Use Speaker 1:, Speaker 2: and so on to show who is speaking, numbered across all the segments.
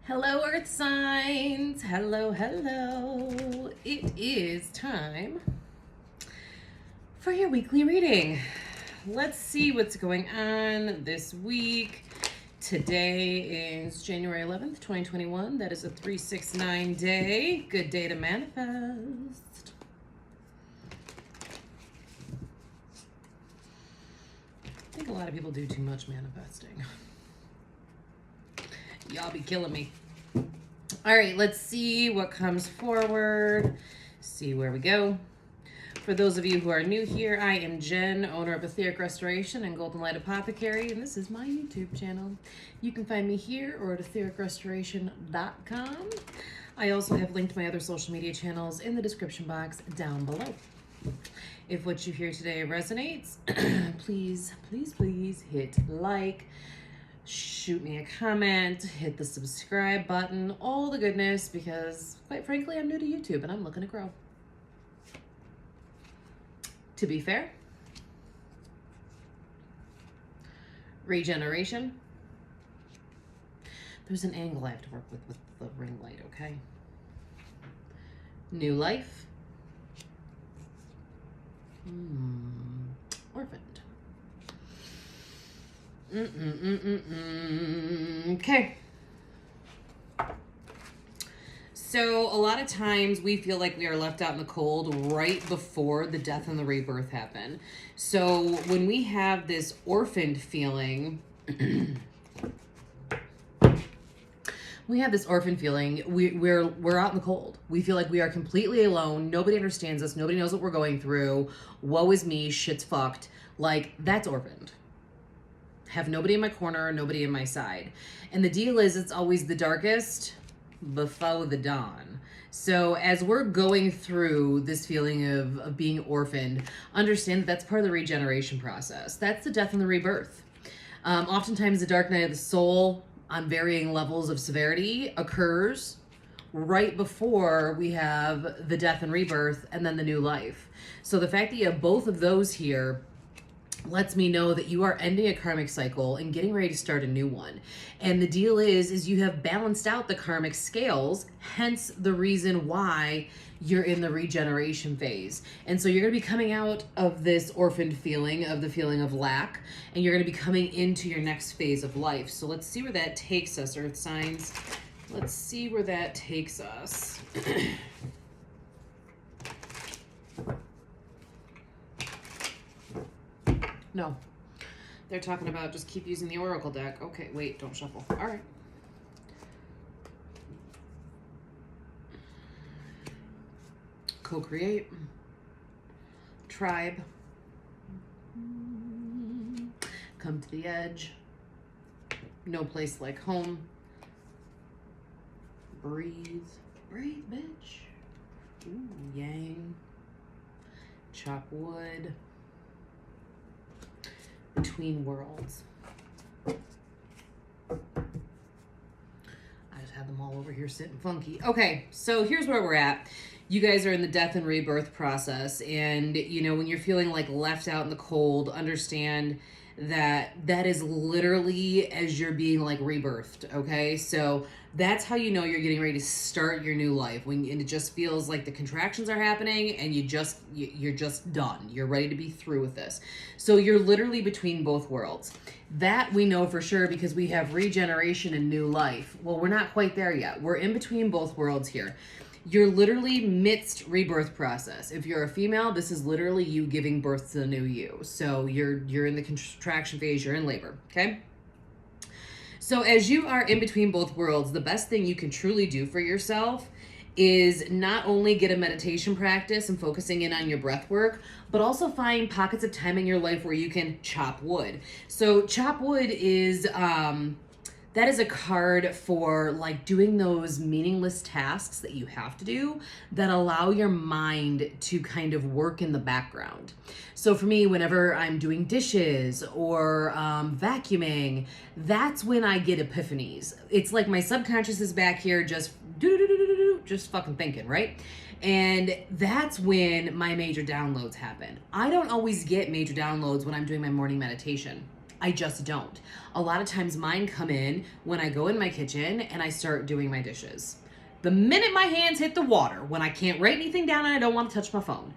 Speaker 1: Hello, Earth signs. Hello, hello. It is time for your weekly reading. Let's see what's going on this week. Today is January 11th, 2021. That is a 369 day. Good day to manifest. I think a lot of people do too much manifesting. Y'all be killing me. All right, let's see what comes forward. See where we go. For those of you who are new here, I am Jen, owner of Etheric Restoration and Golden Light Apothecary, and this is my YouTube channel. You can find me here or at ethericrestoration.com. I also have linked my other social media channels in the description box down below. If what you hear today resonates, please hit like, shoot me a comment, hit the subscribe button, all the goodness, because quite frankly, I'm new to YouTube and I'm looking to grow. To be fair, regeneration. There's an angle I have to work with the ring light, okay? New life. Orphaned. Okay. So a lot of times we feel like we are left out in the cold right before the death and the rebirth happen. So when we have this orphaned feeling, we're out in the cold. We feel like we are completely alone. Nobody understands us. Nobody knows what we're going through. Woe is me. Shit's fucked. Like, that's orphaned. Have nobody in my corner, nobody in my side. And the deal is, it's always the darkest before the dawn. So as we're going through this feeling of being orphaned, understand that that's part of the regeneration process. That's the death and the rebirth. Oftentimes the dark night of the soul on varying levels of severity occurs right before we have the death and rebirth and then the new life. So the fact that you have both of those here lets me know that you are ending a karmic cycle and getting ready to start a new one. And the deal is you have balanced out the karmic scales, hence the reason why you're in the regeneration phase. And so you're going to be coming out of this orphaned feeling, of the feeling of lack, and you're going to be coming into your next phase of life. So let's see where that takes us, Earth signs. Let's see where that takes us. No, they're talking about just keep using the Oracle deck. Okay, wait, don't shuffle. All right. Co-create. Tribe. Come to the edge. No place like home. Breathe. Breathe, bitch. Ooh, yang. Chop wood. Between worlds. I just have them all over here sitting funky. Okay, so here's where we're at. You guys are in the death and rebirth process, and you know, when you're feeling like left out in the cold, understand that that is literally as you're being like rebirthed. Okay, so that's how you know you're getting ready to start your new life, when and it just feels like the contractions are happening and you're just done. You're ready to be through with this. So you're literally between both worlds. That we know for sure because we have regeneration and new life. Well, we're not quite there yet. We're in between both worlds here. You're literally midst rebirth process. If you're a female, this is literally you giving birth to the new you. So you're in the contraction phase, you're in labor, okay? So as you are in between both worlds, the best thing you can truly do for yourself is not only get a meditation practice and focusing in on your breath work, but also find pockets of time in your life where you can chop wood. So chop wood is that is a card for like doing those meaningless tasks that you have to do that allow your mind to kind of work in the background. So for me, whenever I'm doing dishes or vacuuming, that's when I get epiphanies. It's like my subconscious is back here just just fucking thinking, right? And that's when my major downloads happen. I don't always get major downloads when I'm doing my morning meditation. I just don't. A lot of times mine come in when I go in my kitchen and I start doing my dishes. The minute my hands hit the water, when I can't write anything down and I don't want to touch my phone,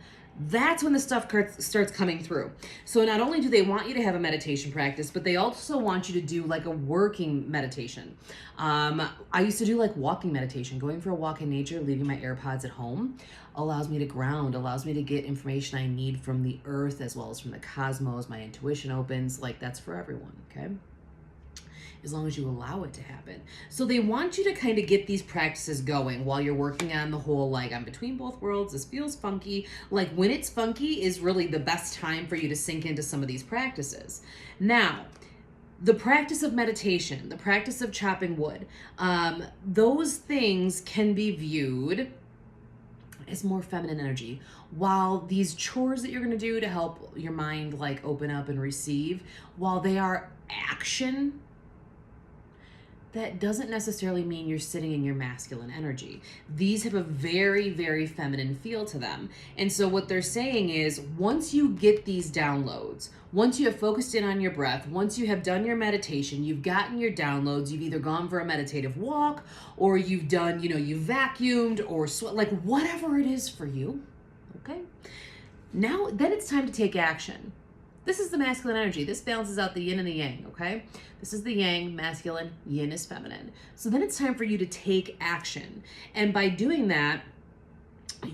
Speaker 1: that's when the stuff starts coming through. So not only do they want you to have a meditation practice, but they also want you to do like a working meditation. I used to do like walking meditation, going for a walk in nature, leaving my AirPods at home, allows me to ground, allows me to get information I need from the earth as well as from the cosmos. My intuition opens, like that's for everyone, okay? As long as you allow it to happen. So they want you to kind of get these practices going while you're working on the whole, like, I'm between both worlds, this feels funky. Like, when it's funky is really the best time for you to sink into some of these practices. Now, the practice of meditation, the practice of chopping wood, those things can be viewed as more feminine energy, while these chores that you're going to do to help your mind like open up and receive, while they are action, that doesn't necessarily mean you're sitting in your masculine energy. These have a very, very feminine feel to them. And so what they're saying is, once you get these downloads, once you have focused in on your breath, once you have done your meditation, you've gotten your downloads, you've either gone for a meditative walk, or you've done, you vacuumed, or like whatever it is for you, okay? Now, then it's time to take action. This is the masculine energy. This balances out the yin and the yang, okay? This is the yang, masculine, yin is feminine. So then it's time for you to take action. And by doing that,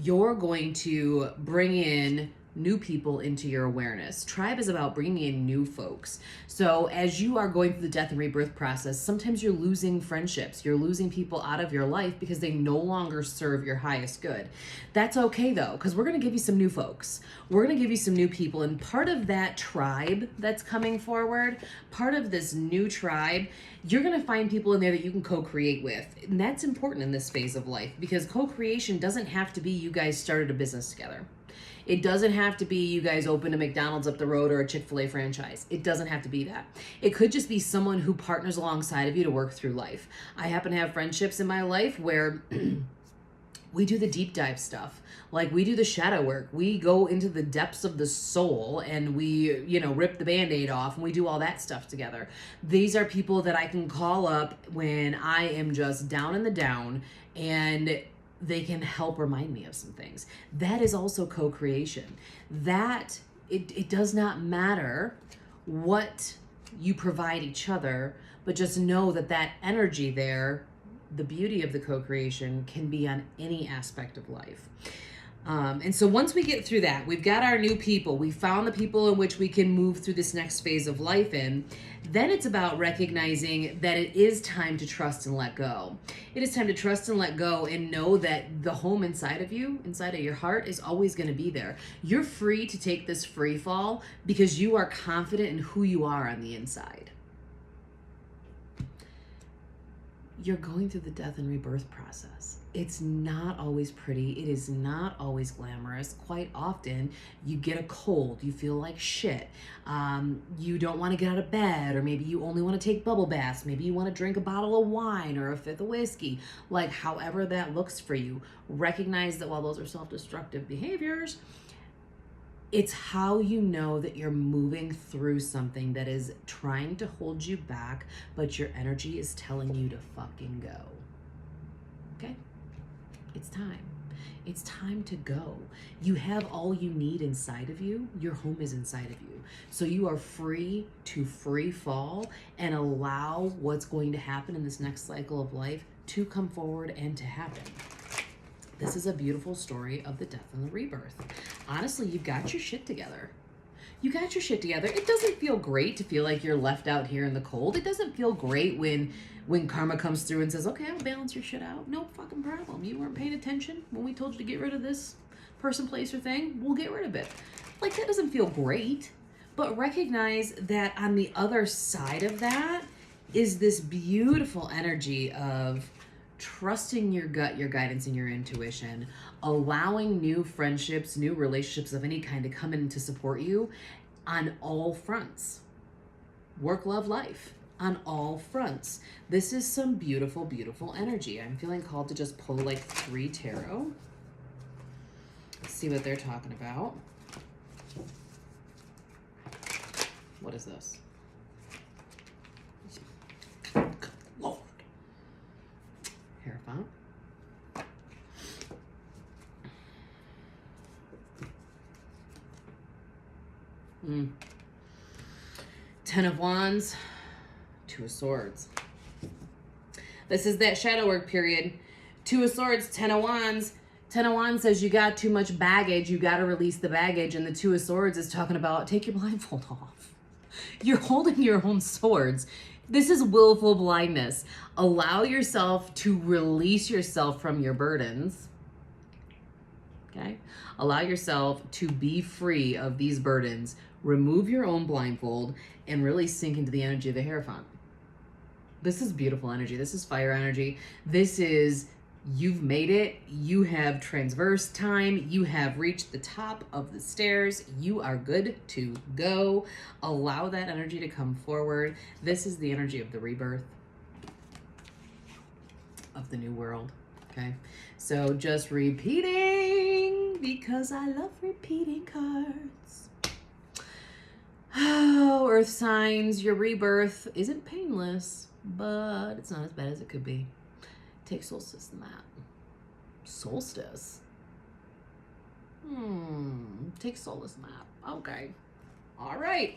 Speaker 1: you're going to bring in new people into your awareness. Tribe is about bringing in new folks. So as you are going through the death and rebirth process, sometimes you're losing friendships. You're losing people out of your life because they no longer serve your highest good. That's okay though, because we're going to give you some new folks. We're going to give you some new people. And part of that tribe that's coming forward, part of this new tribe, you're going to find people in there that you can co-create with. And that's important in this phase of life, because co-creation doesn't have to be you guys started a business together. It doesn't have to be you guys open a McDonald's up the road or a Chick-fil-A franchise. It doesn't have to be that. It could just be someone who partners alongside of you to work through life. I happen to have friendships in my life where we do the deep dive stuff. Like, we do the shadow work. We go into the depths of the soul and we, rip the Band-Aid off, and we do all that stuff together. These are people that I can call up when I am just down in the down, and they can help remind me of some things. That is also co-creation. That, it does not matter what you provide each other, but just know that that energy there, the beauty of the co-creation, can be on any aspect of life. And so once we get through that, we've got our new people, we found the people in which we can move through this next phase of life in, then it's about recognizing that it is time to trust and let go. It is time to trust and let go and know that the home inside of you, inside of your heart, is always going to be there. You're free to take this free fall because you are confident in who you are on the inside. You're going through the death and rebirth process. It's not always pretty. It is not always glamorous. Quite often, you get a cold. You feel like shit. You don't want to get out of bed, or maybe you only want to take bubble baths. Maybe you want to drink a bottle of wine or a fifth of whiskey. Like, however that looks for you, recognize that while those are self-destructive behaviors, it's how you know that you're moving through something that is trying to hold you back, but your energy is telling you to fucking go. Okay? It's time. It's time to go. You have all you need inside of you. Your home is inside of you. So you are free to free fall and allow what's going to happen in this next cycle of life to come forward and to happen. This is a beautiful story of the death and the rebirth. Honestly, you've got your shit together. You got your shit together. It doesn't feel great to feel like you're left out here in the cold. It doesn't feel great when karma comes through and says, okay, I'll balance your shit out. No fucking problem. You weren't paying attention when we told you to get rid of this person, place, or thing. We'll get rid of it. Like, that doesn't feel great. But recognize that on the other side of that is this beautiful energy of trusting your gut, your guidance, and your intuition, allowing new friendships, new relationships of any kind to come in to support you on all fronts. Work, love, life, on all fronts. This is some beautiful, beautiful energy. I'm feeling called to just pull like 3 tarot. See what they're talking about. What is this? Ten of Wands, Two of Swords. This is that shadow work period. Two of Swords, Ten of Wands. Ten of Wands says you got too much baggage. You got to release the baggage. And the Two of Swords is talking about take your blindfold off. You're holding your own swords. This is willful blindness. Allow yourself to release yourself from your burdens. Okay? Allow yourself to be free of these burdens. Remove your own blindfold and really sink into the energy of the Hierophant. This is beautiful energy. This is fire energy. This is, you've made it. You have transversed time. You have reached the top of the stairs. You are good to go. Allow that energy to come forward. This is the energy of the rebirth of the new world. Okay, so just repeating because I love repeating cards. Oh, earth signs, your rebirth isn't painless, but it's not as bad as it could be. Take solstice the map. Solstice? Take solace map. Okay. All right.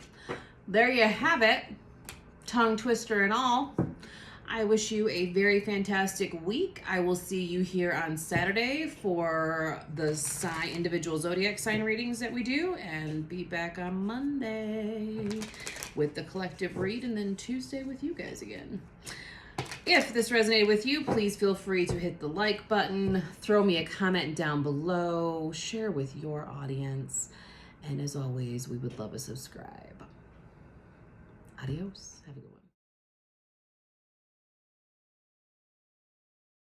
Speaker 1: There you have it. Tongue twister and all. I wish you a very fantastic week. I will see you here on Saturday for the individual zodiac sign readings that we do, and be back on Monday with the collective read, and then Tuesday with you guys again. If this resonated with you, please feel free to hit the like button, throw me a comment down below, share with your audience, and as always, we would love a subscribe. Adios. Have a good one.